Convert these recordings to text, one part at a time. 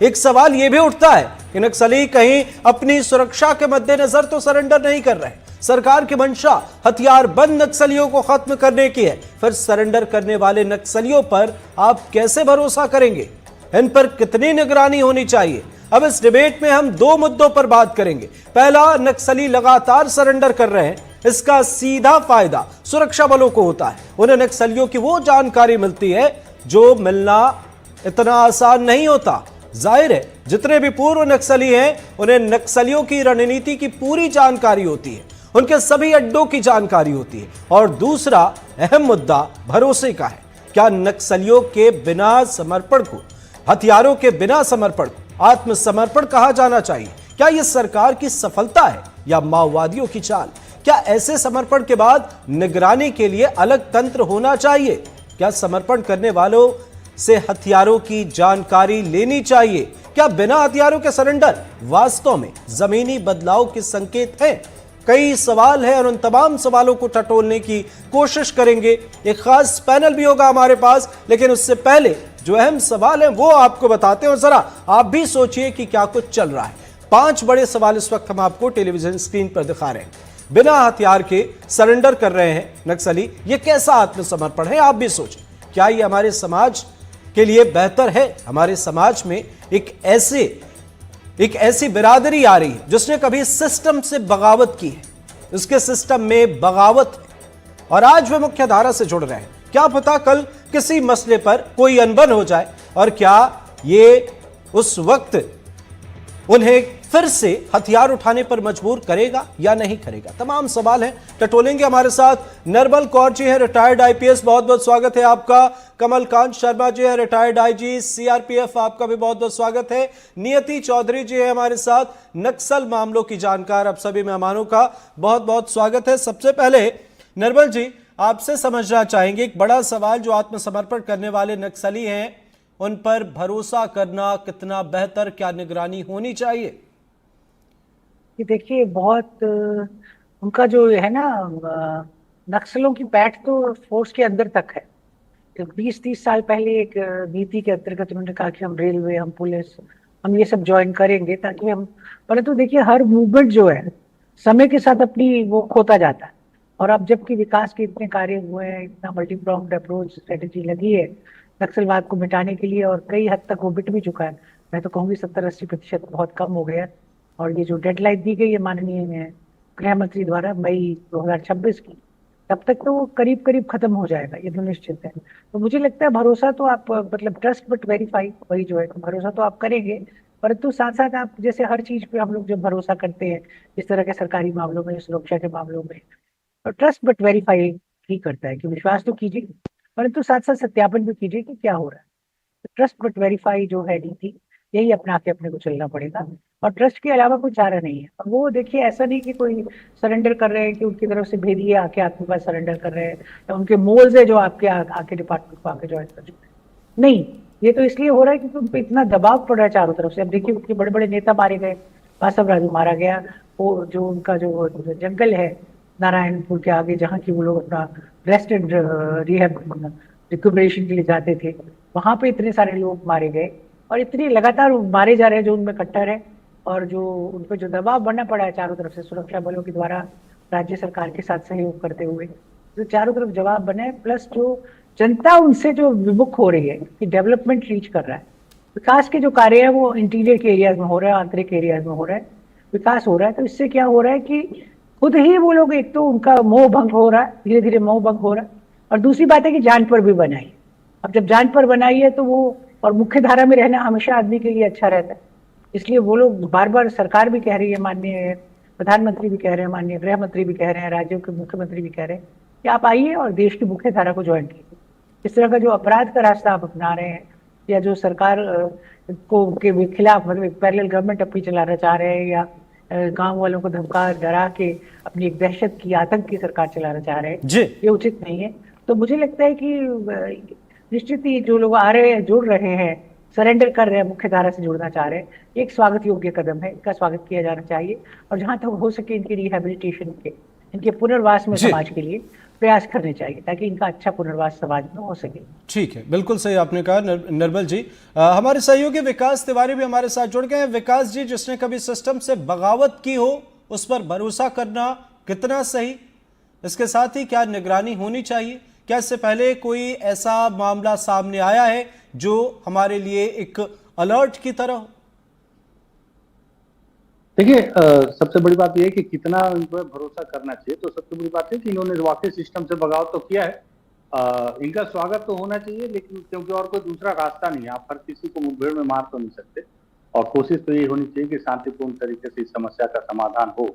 एक सवाल यह भी उठता है कि नक्सली कहीं अपनी सुरक्षा के मद्देनजर तो सरेंडर नहीं कर रहे। सरकार की मंशा हथियारबंद नक्सलियों को खत्म करने की है, फिर सरेंडर करने वाले नक्सलियों पर आप कैसे भरोसा करेंगे? इन पर कितनी निगरानी होनी चाहिए? अब इस डिबेट में हम दो मुद्दों पर बात करेंगे। पहला, नक्सली लगातार सरेंडर कर रहे हैं, इसका सीधा फायदा सुरक्षा बलों को होता है। उन्हें नक्सलियों की वो जानकारी मिलती है जो मिलना इतना आसान नहीं होता। जाहिर है जितने भी पूर्व नक्सली हैं उन्हें नक्सलियों की रणनीति की पूरी जानकारी होती है, उनके सभी अड्डों की जानकारी होती है। और दूसरा अहम मुद्दा भरोसे का है। क्या नक्सलियों के बिना समर्पण को, हथियारों के बिना समर्पण को आत्मसमर्पण कहा जाना चाहिए? क्या यह सरकार की सफलता है या माओवादियों की चाल? क्या ऐसे समर्पण के बाद निगरानी के लिए अलग तंत्र होना चाहिए? क्या समर्पण करने वालों से हथियारों की जानकारी लेनी चाहिए? क्या बिना हथियारों के सरेंडर वास्तव में जमीनी बदलाव के संकेत हैं? कई सवाल हैं और उन तमाम सवालों को टटोलने की कोशिश करेंगे। एक खास पैनल भी होगा हमारे पास, लेकिन उससे पहले जो अहम सवाल हैं वो आपको बताते हैं और जरा आप भी सोचिए कि क्या कुछ चल रहा है। 5 बड़े सवाल इस वक्त हम आपको टेलीविजन स्क्रीन पर दिखा रहे हैं। बिना हथियार के सरेंडर कर रहे हैं नक्सली, ये कैसा आत्मसमर्पण है? आप भी सोचें। क्या ये हमारे समाज के लिए बेहतर है? हमारे समाज में एक ऐसी बिरादरी आ रही है जिसने कभी सिस्टम से बगावत की है, उसके सिस्टम में बगावत है और आज वे मुख्य धारा से जुड़ रहे हैं। क्या पता कल किसी मसले पर कोई अनबन हो जाए और क्या ये उस वक्त उन्हें फिर से हथियार उठाने पर मजबूर करेगा या नहीं करेगा? तमाम सवाल हैं, टटोलेंगे। हमारे साथ निर्मल कौर जी हैं, रिटायर्ड आईपीएस, बहुत बहुत स्वागत है आपका। कमलकांत शर्मा जी हैं, रिटायर्ड आईजी सीआरपीएफ, आपका भी बहुत बहुत स्वागत है। नियति चौधरी जी हैं हमारे साथ, नक्सल मामलों की जानकार। आप सभी मेहमानों का बहुत बहुत स्वागत है। सबसे पहले निर्मल जी, आपसे समझना चाहेंगे एक बड़ा सवाल, जो आत्मसमर्पण करने वाले नक्सली हैं उन पर भरोसा करना कितना बेहतर, क्या निगरानी होनी चाहिए? ये देखिए, बहुत उनका जो है ना, नक्सलों की पैठ तो फोर्स के अंदर तक है। 20-30 साल पहले एक नीति के अंतर्गत उन्होंने कहा कि हम रेलवे, हम पुलिस, हम ये सब ज्वाइन करेंगे ताकि हम, परंतु देखिए हर मूवमेंट जो है समय के साथ अपनी वो खोता जाता है। और अब जबकि विकास के इतने कार्य हुए हैं, इतना मल्टी प्रोंग्ड अप्रोच स्ट्रेटेजी लगी है नक्सलवाद को मिटाने के लिए, और कई हद तक वो मिट भी चुका है। मैं तो कहूँगी 70-80% बहुत कम हो गया। और ये जो डेडलाइन दी गई है माननीय गृह मंत्री द्वारा मई 2026 की, तब तक तो वो करीब करीब खत्म हो जाएगा, ये तो निश्चित है। तो मुझे लगता है भरोसा तो आप, मतलब ट्रस्ट बट वेरीफाई, वही जो है, तो भरोसा तो आप करेंगे, परंतु साथ साथ आप, जैसे हर चीज पे हम लोग जब भरोसा करते हैं इस तरह के सरकारी मामलों में, सुरक्षा के मामलों में, तो ट्रस्ट बट वेरीफाई ही करता है कि विश्वास तो कीजिए, परंतु साथ साथ सत्यापन भी कीजिए कि क्या हो रहा है। तो ट्रस्ट बट वेरीफाई जो है नीति, यही अपना के अपने को चलना पड़ेगा, और ट्रस्ट के अलावा कोई चारा नहीं है। और वो देखिए, ऐसा नहीं कि कोई सरेंडर कर रहे हैं कि उनकी तरफ से भेदिए आके आपके पास सरेंडर कर रहे हैं, या उनके मोल्स है जो आपके आके डिपार्टमेंट को आके ज्वाइन कर चुके हैं। नहीं, ये तो इसलिए हो रहा है क्योंकि उन पर इतना दबाव पड़ रहा है चारों तरफ से। अब देखिए, उनके बड़े बड़े नेता मारे गए, बासव राजू मारा गया, वो जो उनका जो जंगल है नारायणपुर के आगे, जहाँ की वो लोग अपना रेस्ट एंड रिहैब रिकवरेशन के लिए जाते थे, वहां पे इतने सारे लोग मारे गए, और इतने लगातार मारे जा रहे हैं जो उनमें कट्टर है, और जो उन पर जो दबाव बनना पड़ा है चारों तरफ से सुरक्षा बलों के द्वारा, राज्य सरकार के साथ सहयोग करते हुए, जो चारों तरफ जवाब बने, प्लस जो जनता उनसे जो विमुख हो रही है कि डेवलपमेंट रीच कर रहा है, विकास के जो कार्य है वो इंटीरियर के एरियाज में हो रहा है, आंतरिक एरियाज में हो रहा है, विकास हो रहा है। तो इससे क्या हो रहा है कि खुद ही वो लोग, एक तो उनका मोह भंग हो रहा है, धीरे धीरे मोह भंग हो रहा है, और दूसरी बात है कि जान पर भी बनाई। अब जब जान पर बनाई है तो वो, और मुख्य धारा में रहना हमेशा आदमी के लिए अच्छा रहता है, इसलिए वो लोग बार बार, सरकार भी कह रही है, माननीय प्रधानमंत्री भी कह रहे हैं, माननीय गृह मंत्री भी कह रहे हैं, राज्यों के मुख्यमंत्री भी कह रहे हैं कि आप आइए और देश की मुख्य धारा को ज्वाइन कीजिए। इस तरह का जो अपराध का रास्ता आप अपना रहे हैं, या जो सरकार को के खिलाफ, मतलब एक पैरेलल गवर्नमेंट अपनी चलाना चाह रहे हैं, या गांव वालों को धमका डरा के अपनी एक दहशत की, आतंक की सरकार चलाना चाह रहे हैं, ये उचित नहीं है। तो मुझे लगता है कि निश्चित ही जो लोग आ रहे हैं, जुड़ रहे हैं, सरेंडर कर रहे हैं, मुख्य धारा से जुड़ना चाह रहे हैं, एक स्वागत योग्य कदम है, इनका स्वागत किया जाना चाहिए। और जहां तक हो सके इनकी रिहेबिलिटेशन के, इनके पुनर्वास में समाज के लिए प्रयास करने चाहिए ताकि इनका अच्छा पुनर्वास समाज में हो सके। ठीक है, बिल्कुल सही आपने कहा निर्मल जी। हमारे सहयोगी विकास तिवारी भी हमारे साथ जुड़ गए हैं। विकास जी, जिसने कभी सिस्टम से बगावत की हो उस पर भरोसा करना कितना सही, इसके साथ ही क्या निगरानी होनी चाहिए? क्या इससे पहले कोई ऐसा मामला सामने आया है जो हमारे लिए एक अलर्ट की तरह हो? देखिए, सबसे बड़ी बात यह है कि कितना इन पर भरोसा करना चाहिए। तो सबसे बड़ी बात है कि इन्होंने वाकई सिस्टम से बगावत तो किया है। इनका स्वागत तो होना चाहिए, लेकिन क्योंकि और कोई दूसरा रास्ता नहीं है, आप हर किसी को मुठभेड़ में मार तो नहीं सकते। और कोशिश तो ये होनी चाहिए कि शांतिपूर्ण तरीके से इस समस्या का समाधान हो।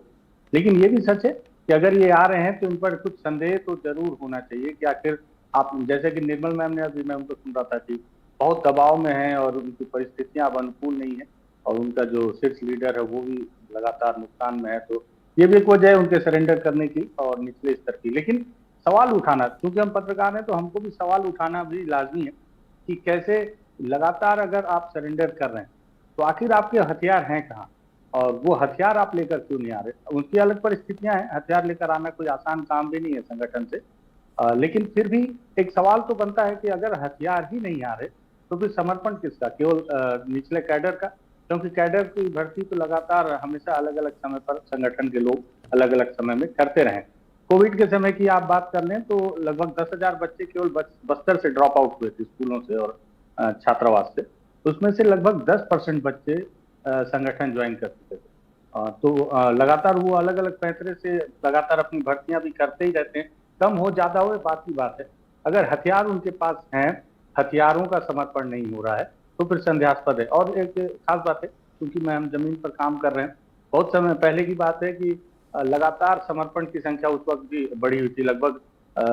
लेकिन ये भी सच है कि अगर ये आ रहे हैं तो इन पर कुछ संदेह तो जरूर होना चाहिए कि आखिर आप, जैसे कि निर्मल मैम ने, अभी मैं उनको सुन रहा था कि बहुत दबाव में है और उनकी परिस्थितियां अब अनुकूल नहीं है और उनका जो शीर्ष लीडर है वो भी लगातार नुकसान में है। तो ये भी एक वजह है उनके सरेंडर करने की और निचले स्तर की। लेकिन सवाल उठाना, क्योंकि हम पत्रकार हैं तो हमको भी सवाल उठाना भी लाजमी है कि कैसे लगातार अगर आप सरेंडर कर रहे हैं तो आखिर आपके हथियार हैं कहाँ, और वो हथियार आप लेकर क्यों नहीं आ रहे। उनकी अलग परिस्थितियां हैं, हथियार लेकर आना कोई आसान काम भी नहीं है संगठन से। लेकिन फिर भी एक सवाल तो बनता है कि अगर हथियार ही नहीं आ रहे तो फिर समर्पण किसका, केवल निचले कैडर का? क्योंकि कैडर की भर्ती तो लगातार हमेशा अलग अलग समय पर संगठन के लोग अलग अलग समय में करते रहे। कोविड के समय की आप बात कर लें तो लगभग 10,000 बच्चे केवल बस्तर से ड्रॉप आउट हुए थे स्कूलों से और छात्रावास से। तो उसमें से लगभग 10% बच्चे संगठन ज्वाइन कर चुके थे। तो लगातार वो अलग अलग पैंतरे से लगातार अपनी भर्तियां भी करते ही रहते हैं। कम हो ज्यादा हो बात की बात है, अगर हथियार उनके पास हैं, हथियारों का समर्पण नहीं हो रहा है तो फिर संदेहास्पद है। और एक खास बात है, क्योंकि मैं हम जमीन पर काम कर रहे हैं, बहुत समय पहले की बात है कि लगातार समर्पण की संख्या उस वक्त भी बढ़ी हुई थी। लगभग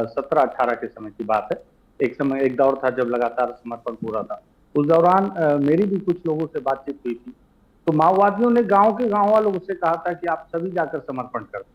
17-18 के समय की बात है। एक दौर था जब लगातार समर्पण हो रहा था। उस दौरान मेरी भी कुछ लोगों से बातचीत हुई थी, तो माओवादियों ने गांव के गांव वालों से कहा था कि आप सभी जाकर समर्पण कर दो,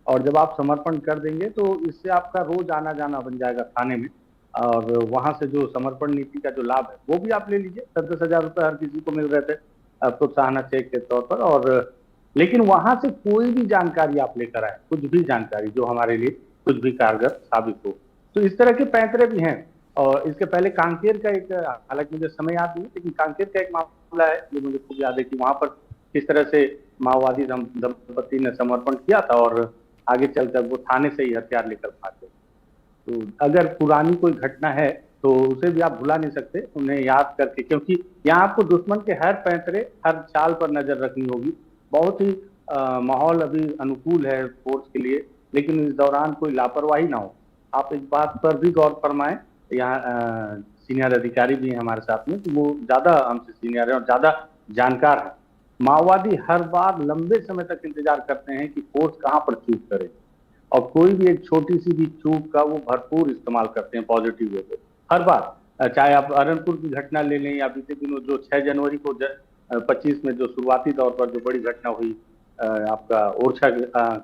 और जब आप समर्पण कर देंगे तो इससे आपका रोज आना जाना बन जाएगा थाने में, और वहां से जो समर्पण नीति का जो लाभ है वो भी आप ले लीजिए। 10,000 रुपए हर किसी को मिल रहे थे प्रोत्साहन चेक के तौर पर। और लेकिन वहां से कोई भी जानकारी आप लेकर आए, कुछ भी जानकारी जो हमारे लिए कुछ भी कारगर साबित हो, तो इस तरह के पैंतरे भी हैं। और इसके पहले कांकेर का एक, हालांकि मुझे समय याद नहीं, लेकिन कांकेर का एक मामला है जो मुझे खूब याद है कि वहां पर किस तरह से माओवादी दंपति ने समर्पण किया था और आगे चलकर वो थाने से ही हथियार लेकर भागे। तो अगर पुरानी कोई घटना है तो उसे भी आप भुला नहीं सकते, उन्हें याद करके, क्योंकि यहाँ आपको दुश्मन के हर पैंतरे, हर चाल पर नजर रखनी होगी। बहुत ही माहौल अभी अनुकूल है फोर्स के लिए, लेकिन इस दौरान कोई लापरवाही ना हो। आप इस बात पर भी गौर फरमाएं, यहाँ सीनियर अधिकारी भी हैं हमारे साथ में, तो वो ज्यादा हमसे सीनियर है और ज्यादा जानकार है। माओवादी हर बार लंबे समय तक इंतजार करते हैं कि फोर्स कहाँ पर चूक करे, और कोई भी एक छोटी सी भी चूक का वो भरपूर इस्तेमाल करते हैं पॉजिटिव वे पे हर बार। चाहे आप अरनपुर की घटना ले लें या बीते दिनों जो 6 जनवरी को 25 में जो शुरुआती तौर पर जो बड़ी घटना हुई आपका ओरछा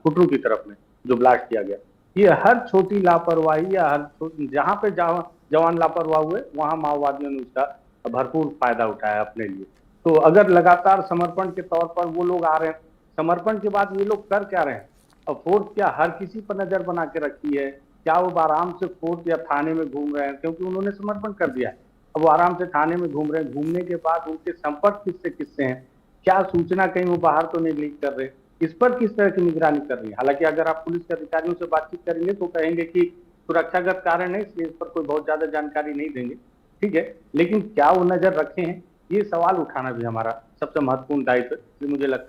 कुटरू की तरफ में जो ब्लास्ट किया गया, ये हर छोटी लापरवाही या हर जहाँ पे जवान लापरवाह हुए वहां माओवादियों ने उसका भरपूर फायदा उठाया अपने लिए। तो अगर लगातार समर्पण के तौर पर वो लोग आ रहे हैं, समर्पण के बाद ये लोग कर क्या रहे हैं? और फोर्स क्या हर किसी पर नजर बना के रखी है? क्या वो आराम से कोर्ट या थाने में घूम रहे हैं क्योंकि उन्होंने समर्पण कर दिया है? अब वो आराम से थाने में घूम रहे हैं, घूमने के बाद उनके संपर्क किससे किससे हैं, क्या सूचना कहीं वो बाहर तो नहीं लीक कर रहे, इस पर किस तरह की निगरानी कर रही है? हालांकि अगर आप पुलिस के अधिकारियों से बातचीत करेंगे तो कहेंगे कि सुरक्षागत कारण है इसलिए इस पर कोई बहुत ज्यादा जानकारी नहीं देंगे, ठीक है, लेकिन क्या वो नजर रखे हैं, ये सवाल उठाना भी हमारा सबसे महत्वपूर्ण दायित्व है। मुझे लगता है